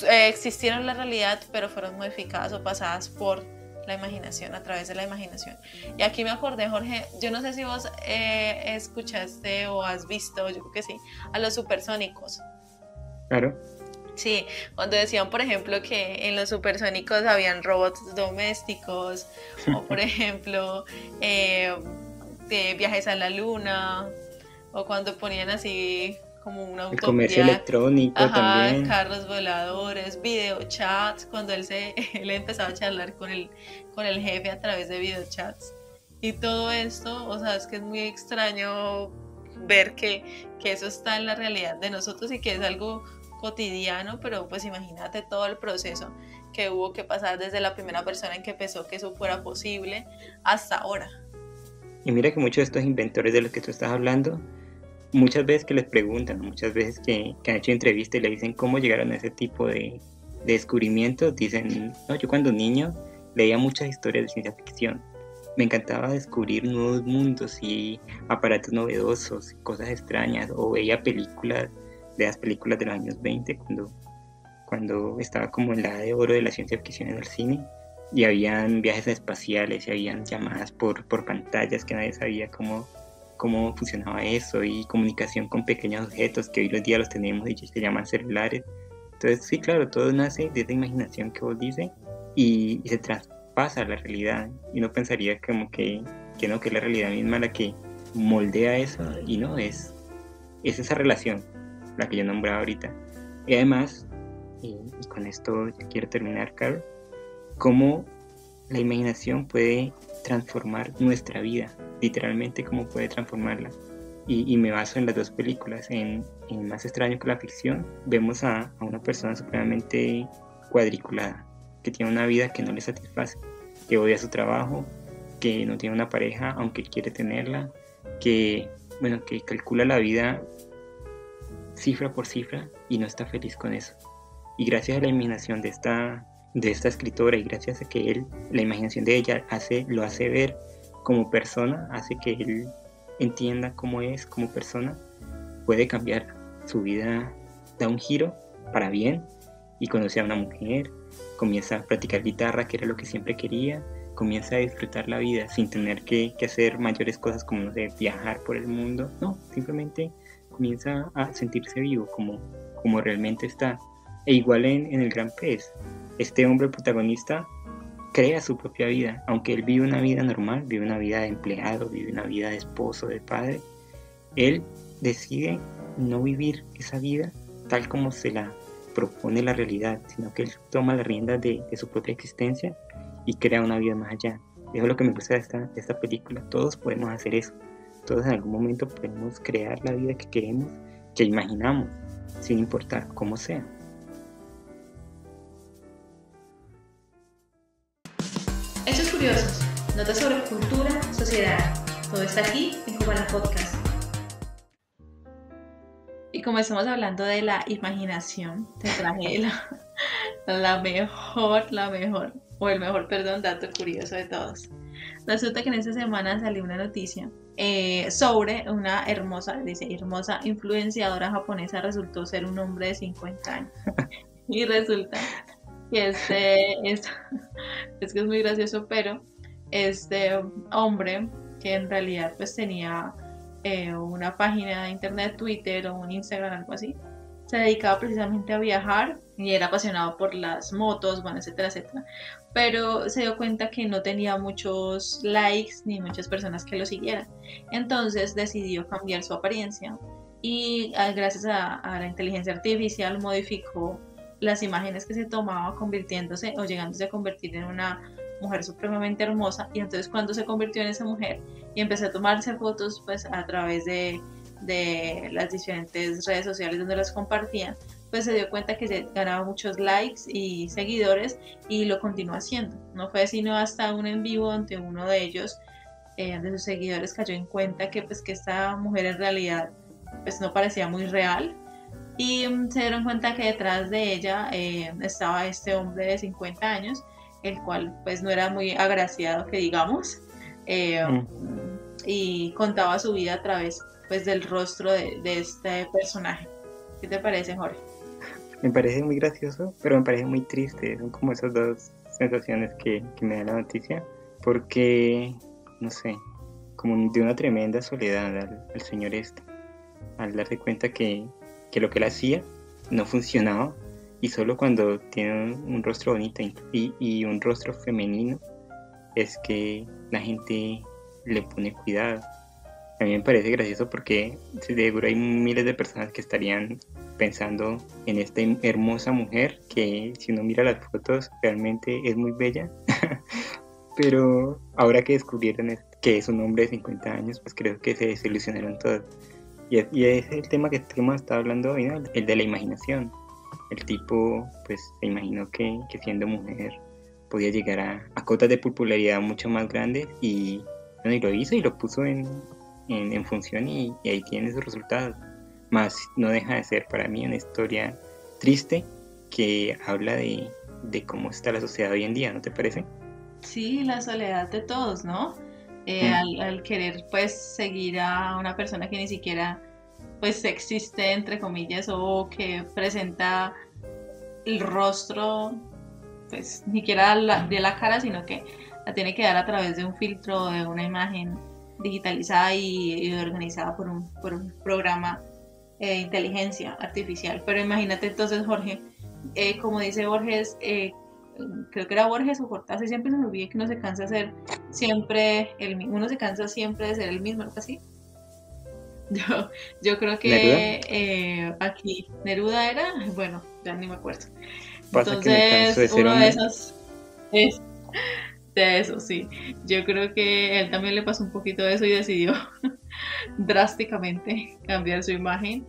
[SPEAKER 3] existieron en la realidad, pero fueron modificadas o pasadas por la imaginación, a través de la imaginación. Y aquí me acordé, Jorge, yo no sé si vos escuchaste o has visto, yo creo que sí, a los Supersónicos.
[SPEAKER 4] Claro.
[SPEAKER 3] Sí, cuando decían, por ejemplo, que en los Supersónicos habían robots domésticos, o por ejemplo, de viajes a la luna, o cuando ponían así como una utopía.
[SPEAKER 4] El comercio electrónico también.
[SPEAKER 3] Carros voladores, videochats, cuando él empezaba a charlar con el jefe a través de videochats. Y todo esto, o sea, es que es muy extraño ver que eso está en la realidad de nosotros y que es algo cotidiano, pero pues imagínate todo el proceso que hubo que pasar desde la primera persona en que pensó que eso fuera posible hasta ahora.
[SPEAKER 4] Y mira que muchos de estos inventores de los que tú estás hablando, muchas veces que les preguntan, muchas veces que han hecho entrevistas y le dicen cómo llegaron a ese tipo de descubrimientos, dicen, no, yo cuando niño leía muchas historias de ciencia ficción, me encantaba descubrir nuevos mundos y aparatos novedosos, cosas extrañas, o veía películas, de las películas de los años 20, cuando estaba como en la edad de oro de la ciencia ficción en el cine, y habían viajes espaciales y habían llamadas por pantallas que nadie sabía cómo funcionaba eso, y comunicación con pequeños objetos que hoy los días los tenemos y se llaman celulares. Entonces sí, claro, todo nace de esa imaginación que vos dices y se traspasa a la realidad, y uno pensaría como que no, que es la realidad misma la que moldea eso, y no, es esa relación la que yo nombraba ahorita. Y además, y con esto quiero terminar, Carol, cómo la imaginación puede transformar nuestra vida, literalmente cómo puede transformarla. Y me baso en las dos películas. En Más extraño que la ficción vemos a una persona supremamente cuadriculada, que tiene una vida que no le satisface, que odia su trabajo, que no tiene una pareja aunque quiere tenerla, que calcula la vida cifra por cifra y no está feliz con eso. Y gracias a la imaginación de esta escritora, y gracias a que la imaginación de ella lo hace ver como persona, hace que él entienda cómo es como persona, puede cambiar su vida, da un giro para bien, y conoce a una mujer, comienza a practicar guitarra, que era lo que siempre quería, comienza a disfrutar la vida sin tener que hacer mayores cosas como, no sé, viajar por el mundo, no, simplemente comienza a sentirse vivo como realmente está. E igual en el Gran Pez, este hombre protagonista crea su propia vida, aunque él vive una vida normal, vive una vida de empleado, vive una vida de esposo, de padre, él decide no vivir esa vida tal como se la propone la realidad, sino que él toma las riendas de su propia existencia y crea una vida más allá. Eso es lo que me gusta de esta película. Todos podemos hacer eso, todos en algún momento podemos crear la vida que queremos, que imaginamos, sin importar cómo sea.
[SPEAKER 2] Hechos curiosos, notas sobre cultura, sociedad. Todo está aquí en Cubana Podcast.
[SPEAKER 3] Y como estamos hablando de la imaginación, te traje la mejor, o el mejor, perdón, dato curioso de todos. Resulta que en esta semana salió una noticia sobre una hermosa influenciadora japonesa. Resultó ser un hombre de 50 años. Y resulta que es que es muy gracioso, pero este hombre, que en realidad pues tenía una página de internet, Twitter o un Instagram, algo así, se dedicaba precisamente a viajar y era apasionado por las motos, bueno, etcétera, etcétera, pero se dio cuenta que no tenía muchos likes ni muchas personas que lo siguieran, entonces decidió cambiar su apariencia y gracias a la inteligencia artificial modificó las imágenes que se tomaba, convirtiéndose o llegándose a convertir en una mujer supremamente hermosa. Y entonces cuando se convirtió en esa mujer y empezó a tomarse fotos pues a través de las diferentes redes sociales donde las compartían, pues se dio cuenta que se ganaba muchos likes y seguidores y lo continuó haciendo. No fue sino hasta un en vivo donde uno de ellos, de sus seguidores, cayó en cuenta que pues que esta mujer en realidad pues no parecía muy real. Y se dieron cuenta que detrás de ella estaba este hombre de 50 años, el cual pues no era muy agraciado, que digamos, y contaba su vida a través pues del rostro de este personaje. ¿Qué te parece, Jorge?
[SPEAKER 4] Me parece muy gracioso, pero me parece muy triste. Son como esas dos sensaciones que me da la noticia, porque, no sé, como de una tremenda soledad al señor al darse cuenta que lo que él hacía no funcionaba, y solo cuando tiene un rostro bonito y un rostro femenino es que la gente le pone cuidado. A mí me parece gracioso porque seguro hay miles de personas que estarían pensando en esta hermosa mujer que, si uno mira las fotos, realmente es muy bella. Pero ahora que descubrieron que es un hombre de 50 años, pues creo que se desilusionaron todos. Y es el tema que hemos estado hablando hoy, ¿no? El de la imaginación. El tipo pues se imaginó que siendo mujer podía llegar a cotas de popularidad mucho más grandes, y bueno, y lo hizo y lo puso en función, y ahí tiene sus resultados. Más no deja de ser para mí una historia triste que habla de cómo está la sociedad hoy en día, ¿no te parece?
[SPEAKER 3] Sí, la soledad de todos, ¿no? Al querer pues seguir a una persona que ni siquiera pues existe, entre comillas, o que presenta el rostro pues ni siquiera de la cara, sino que la tiene que dar a través de un filtro, de una imagen digitalizada y organizada por un programa de inteligencia artificial. Pero imagínate entonces, Jorge, como dice Borges, creo que era Borges o Cortázar, siempre se me olvida que uno se cansa de ser siempre uno se cansa siempre de ser el mismo, algo así. Yo creo que aquí Neruda era, bueno, ya ni me acuerdo. Entonces, uno de esos es de eso, sí. Yo creo que él también le pasó un poquito de eso y decidió drásticamente cambiar su imagen,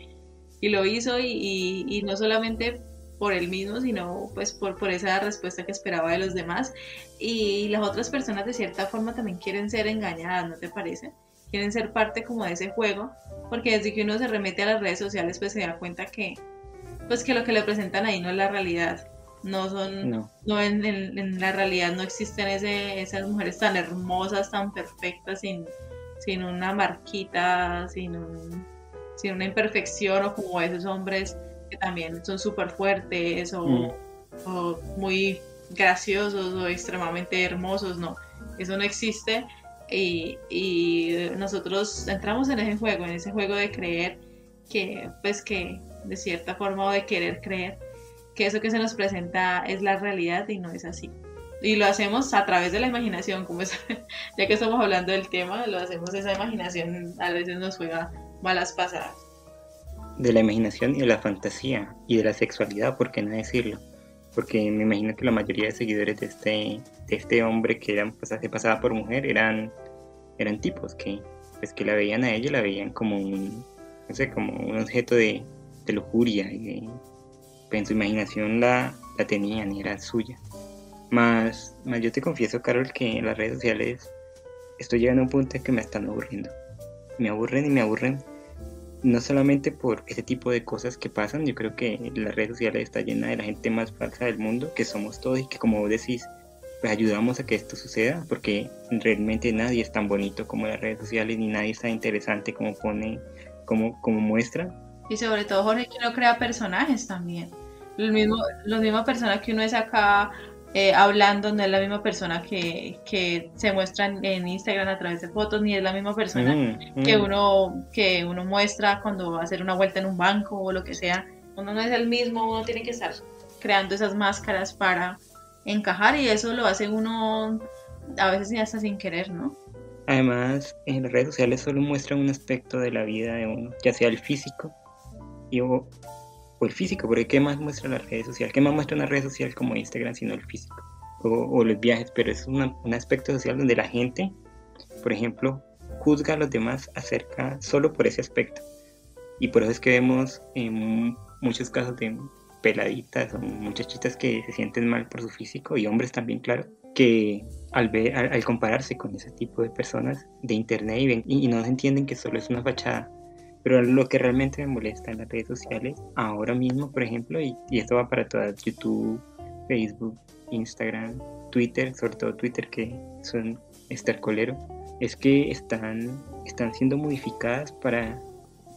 [SPEAKER 3] y lo hizo, y no solamente por él mismo, sino pues por esa respuesta que esperaba de los demás, y las otras personas de cierta forma también quieren ser engañadas, ¿no te parece? Quieren ser parte como de ese juego, porque desde que uno se remete a las redes sociales pues se da cuenta que pues que lo que le presentan ahí no es la realidad. No, en la realidad no existen esas mujeres tan hermosas, tan perfectas, sin una marquita, sin una imperfección, o como esos hombres que también son súper fuertes o muy graciosos o extremadamente hermosos. No, eso no existe, y nosotros entramos en ese juego de creer que de cierta forma, o de querer creer que eso que se nos presenta es la realidad, y no es así. Y lo hacemos a través de la imaginación, ya que estamos hablando del tema, lo hacemos, esa imaginación a veces nos juega malas pasadas.
[SPEAKER 4] De la imaginación y de la fantasía y de la sexualidad, ¿por qué no decirlo? Porque me imagino que la mayoría de seguidores de este hombre que se pasaba por mujer eran tipos que pues que la veían a ella, la veían como un, no sé, como un objeto de lujuria, pues en su imaginación la tenían y era suya. Más yo te confieso, Carol, que en las redes sociales estoy llegando a un punto en que me están aburriendo. Me aburren y me aburren, no solamente por ese tipo de cosas que pasan. Yo creo que las redes sociales está llena de la gente más falsa del mundo, que somos todos, y que, como vos decís, pues ayudamos a que esto suceda, porque realmente nadie es tan bonito como las redes sociales, ni nadie es tan interesante como pone, como muestra.
[SPEAKER 3] Y sobre todo, Jorge, que uno crea personajes también. La misma persona que uno es acá hablando no es la misma persona que se muestra en Instagram a través de fotos, ni es la misma persona que uno muestra cuando va a hacer una vuelta en un banco o lo que sea. Uno no es el mismo, uno tiene que estar creando esas máscaras para encajar, y eso lo hace uno a veces hasta sin querer, ¿no?
[SPEAKER 4] Además, en las redes sociales solo muestran un aspecto de la vida de uno, ya sea el físico o el físico, porque ¿qué más muestra la red social? ¿Qué más muestra una red social como Instagram sino el físico? O los viajes, pero es un aspecto social donde la gente, por ejemplo, juzga a los demás solo por ese aspecto. Y por eso es que vemos en muchos casos de peladitas o muchachitas que se sienten mal por su físico, y hombres también, claro, que al compararse con ese tipo de personas de internet y no entienden que solo es una fachada. Pero lo que realmente me molesta en las redes sociales ahora mismo, por ejemplo, y esto va para todas, YouTube, Facebook, Instagram, Twitter, sobre todo Twitter, que son estercolero, es que están siendo modificadas para,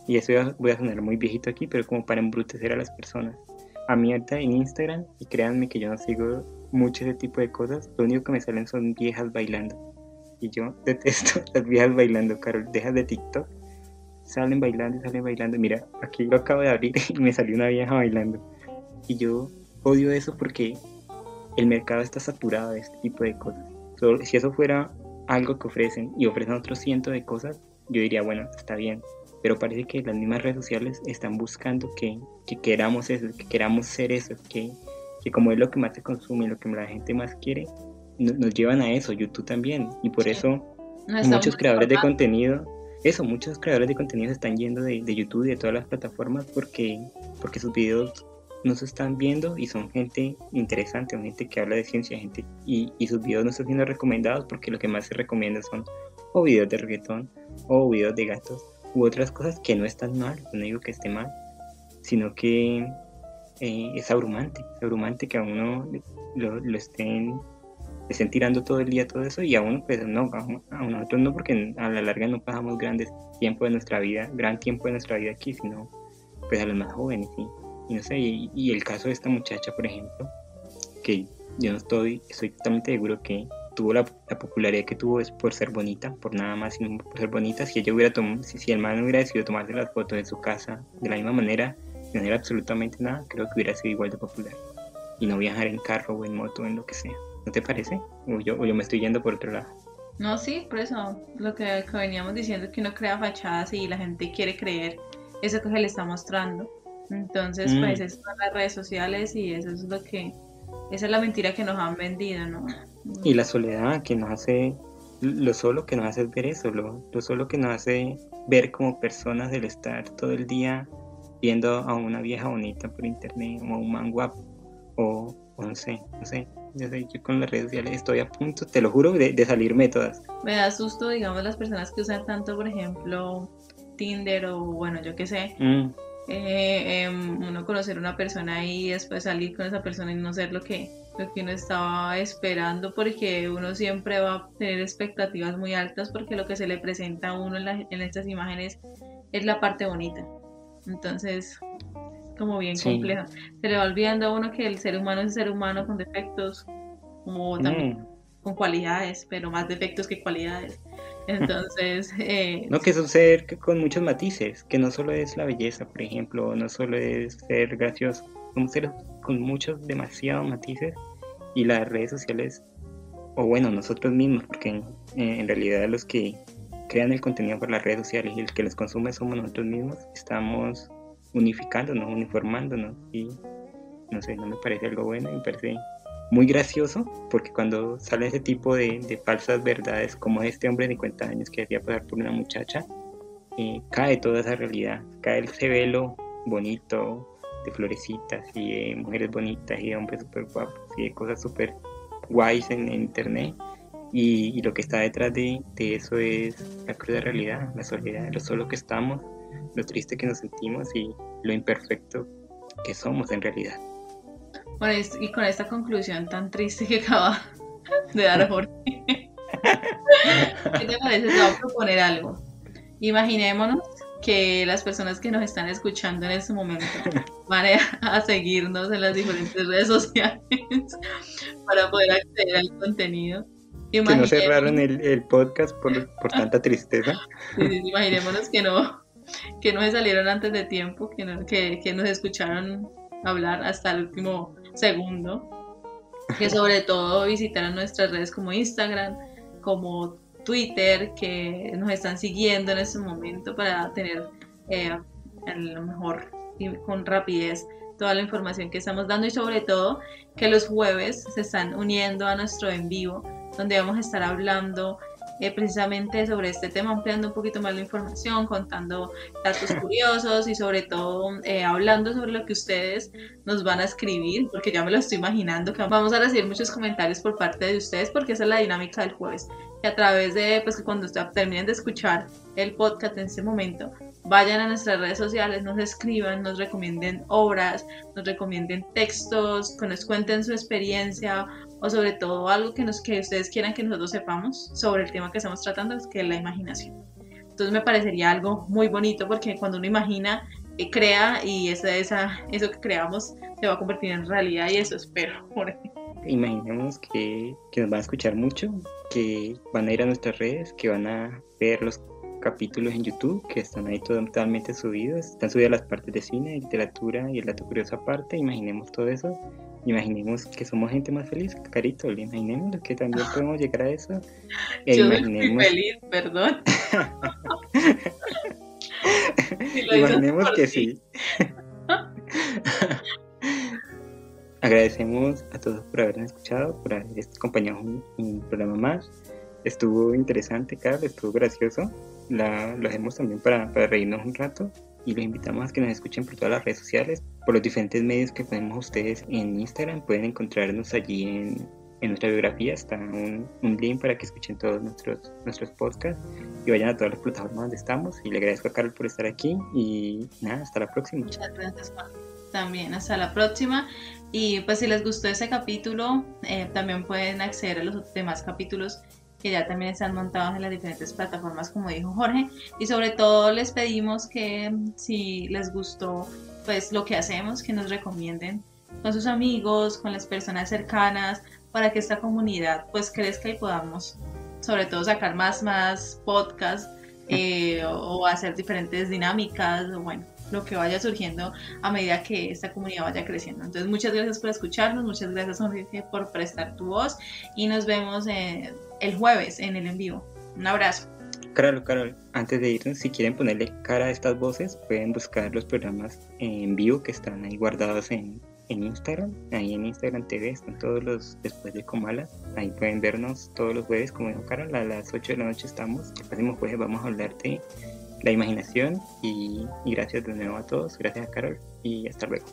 [SPEAKER 4] y eso voy a sonar muy viejito aquí, pero como para embrutecer a las personas. A mí ahorita en Instagram, y créanme que yo no sigo mucho ese tipo de cosas, lo único que me salen son viejas bailando. Y yo detesto las viejas bailando, Carol. Dejas de TikTok, salen bailando. Mira, aquí lo acabo de abrir y me salió una vieja bailando. Y yo odio eso porque el mercado está saturado de este tipo de cosas. Si eso fuera algo que ofrecen otros cientos de cosas, yo diría, bueno, está bien. Pero parece que las mismas redes sociales están buscando que queramos eso, que queramos ser eso, que como es lo que más se consume, lo que la gente más quiere, nos llevan a eso. YouTube también. Y por eso muchos creadores de contenido, muchos creadores de contenido se están yendo de YouTube y de todas las plataformas porque sus videos no se están viendo y son gente interesante, gente que habla de ciencia, y sus videos no están siendo recomendados porque lo que más se recomienda son o videos de reggaetón o videos de gatos u otras cosas que no están mal. No digo que esté mal, sino que es abrumante que a uno le estén tirando todo el día todo eso, y a uno pues no, a nosotros no, porque a la larga no pasamos gran tiempo de nuestra vida aquí, sino pues a los más jóvenes, y no sé, y el caso de esta muchacha, por ejemplo, que yo no estoy totalmente seguro que tuvo la popularidad que tuvo es por ser bonita, por nada más, sino por ser bonita. Si ella hubiera si el man hubiera decidido tomarse las fotos en su casa de la misma manera, sin hacer absolutamente nada, creo que hubiera sido igual de popular, y no viajar en carro o en moto, en lo que sea. ¿No te parece? O yo me estoy yendo por otro lado.
[SPEAKER 3] No, sí, por eso lo que veníamos diciendo, que uno crea fachadas y la gente quiere creer eso que se le está mostrando. Entonces, pues esas son las redes sociales, y eso es esa es la mentira que nos han vendido, ¿no?
[SPEAKER 4] Y la soledad que nos hace, lo solo que nos hace ver eso, lo solo que nos hace ver como personas, del estar todo el día viendo a una vieja bonita por internet, o a un man guapo, o no sé. Yo con las redes sociales estoy a punto, te lo juro, de salirme todas.
[SPEAKER 3] Me da susto, digamos, las personas que usan tanto, por ejemplo, Tinder, o bueno, yo qué sé, uno conocer una persona y después salir con esa persona y no ser lo que uno estaba esperando, porque uno siempre va a tener expectativas muy altas, porque lo que se le presenta a uno en estas imágenes es la parte bonita. Entonces, como bien compleja. Se le va olvidando a uno que el ser humano es un ser humano con defectos, como también con cualidades, pero más defectos que cualidades. Entonces,
[SPEAKER 4] no, que es un ser con muchos matices, que no solo es la belleza, por ejemplo, no solo es ser gracioso, son seres con muchos, demasiados matices, y las redes sociales, o bueno, nosotros mismos, porque en realidad los que crean el contenido por las redes sociales y el que los consume somos nosotros mismos, estamos unificándonos, uniformándonos, y no sé, no me parece algo bueno, me parece muy gracioso, porque cuando sale ese tipo de falsas verdades, como este hombre de 50 años que hacía pasar por una muchacha, cae toda esa realidad, cae ese velo bonito de florecitas y de mujeres bonitas y de hombres súper guapos y de cosas súper guays en internet, y lo que está detrás de eso es la cruda realidad, la soledad, lo solo que estamos, lo triste que nos sentimos y lo imperfecto que somos en realidad.
[SPEAKER 3] Bueno, y con esta conclusión tan triste que acaba de dar Jorge, ¿qué te parece? Te voy a proponer algo. Imaginémonos que las personas que nos están escuchando en este momento van a seguirnos en las diferentes redes sociales para poder acceder al contenido.
[SPEAKER 4] Que no cerraron el podcast por tanta tristeza.
[SPEAKER 3] Sí, imaginémonos que no se salieron antes de tiempo, que nos escucharon hablar hasta el último segundo, que sobre todo visitaron nuestras redes como Instagram, como Twitter, que nos están siguiendo en este momento para tener a lo mejor y con rapidez toda la información que estamos dando, y sobre todo que los jueves se están uniendo a nuestro en vivo, donde vamos a estar hablando precisamente sobre este tema, ampliando un poquito más la información, contando datos curiosos y sobre todo hablando sobre lo que ustedes nos van a escribir, porque ya me lo estoy imaginando que vamos a recibir muchos comentarios por parte de ustedes, porque esa es la dinámica del jueves, que a través de, pues que cuando terminen de escuchar el podcast en este momento, vayan a nuestras redes sociales, nos escriban, nos recomienden obras, nos recomienden textos, que nos cuenten su experiencia, o sobre todo algo que ustedes quieran que nosotros sepamos sobre el tema que estamos tratando, que es la imaginación. Entonces me parecería algo muy bonito, porque cuando uno imagina, crea, y eso que creamos se va a convertir en realidad, y eso espero.
[SPEAKER 4] Imaginemos que nos van a escuchar mucho, que van a ir a nuestras redes, que van a ver los capítulos en YouTube que están ahí totalmente subidos, están subidas las partes de cine, literatura y el dato curioso aparte. Imaginemos todo eso, imaginemos que somos gente más feliz, Carito, imaginemos que también podemos llegar a eso.
[SPEAKER 3] Yo imaginemos... soy feliz, perdón.
[SPEAKER 4] Imaginemos que sí. Agradecemos a todos por habernos escuchado, por haber acompañado un programa más. Estuvo interesante, Carlos, estuvo gracioso. Lo hacemos también para reírnos un rato, y los invitamos a que nos escuchen por todas las redes sociales, por los diferentes medios que ponemos ustedes en Instagram. Pueden encontrarnos allí en nuestra biografía, está un link para que escuchen todos nuestros podcasts y vayan a todas las plataformas donde estamos. Y le agradezco a Carol por estar aquí, y nada, hasta la próxima.
[SPEAKER 3] Muchas gracias, Juan. También hasta la próxima. Y pues si les gustó ese capítulo, también pueden acceder a los demás capítulos que ya también están montados en las diferentes plataformas, como dijo Jorge, y sobre todo les pedimos que si les gustó pues lo que hacemos, que nos recomienden con sus amigos, con las personas cercanas, para que esta comunidad pues crezca y podamos sobre todo sacar más podcasts o hacer diferentes dinámicas, o bueno, lo que vaya surgiendo a medida que esta comunidad vaya creciendo. Entonces, muchas gracias por escucharnos, muchas gracias, Jorge, por prestar tu voz, y nos vemos el jueves en el en vivo. Un abrazo.
[SPEAKER 4] Carol, antes de irnos, si quieren ponerle cara a estas voces, pueden buscar los programas en vivo que están ahí guardados en Instagram. Ahí en Instagram TV están todos los después de Comala. Ahí pueden vernos todos los jueves, como dijo Carol, a las 8 de la noche estamos. El próximo jueves vamos a hablar de la imaginación, y gracias de nuevo a todos, gracias a Carol, y hasta luego.